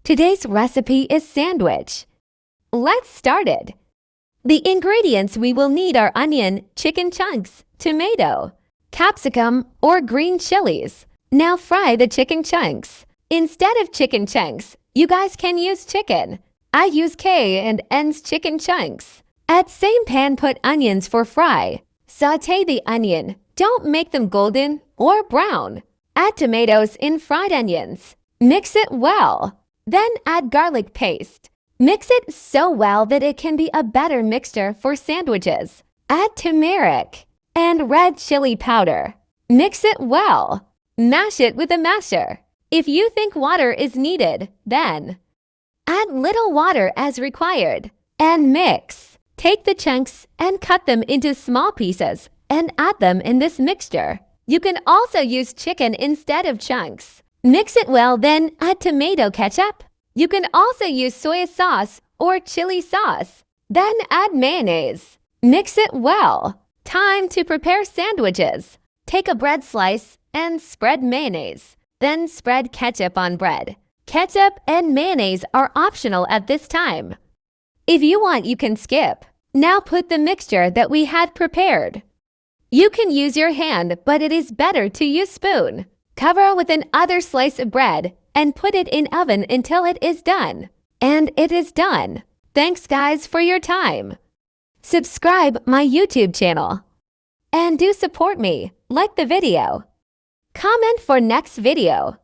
Today's recipe is sandwich. Let's start it. The ingredients we will need are onion, chicken chunks, tomato, capsicum, or green chilies. Now fry the chicken chunks. Instead of chicken chunks, you guys can use chicken. I use K and N's chicken chunks. At same pan, put onions for fry. Sauté the onion. Don't make them golden or brown. Add tomatoes in fried onions. Mix it well. Then add garlic paste. Mix it so well that it can be a better mixture for sandwiches. Add turmeric and red chili powder. Mix it well. Mash it with a masher. If you think water is needed, then add little water as required and mix. Take the chunks and cut them into small pieces and add them in this mixture. You can also use chicken instead of chunks. Mix it well, then add tomato ketchup. You can also use soy sauce or chili sauce. Then add mayonnaise. Mix it well. Time to prepare sandwiches. Take a bread slice and spread mayonnaise. Then spread ketchup on bread. Ketchup and mayonnaise are optional at this time. If you want, you can skip. Now put the mixture that we had prepared. You can use your hand, but it is better to use spoon. Cover with another slice of bread and put it in oven until it is done. And it is done. Thanks guys for your time. Subscribe my YouTube channel. And do support me. Like the video. Comment for next video.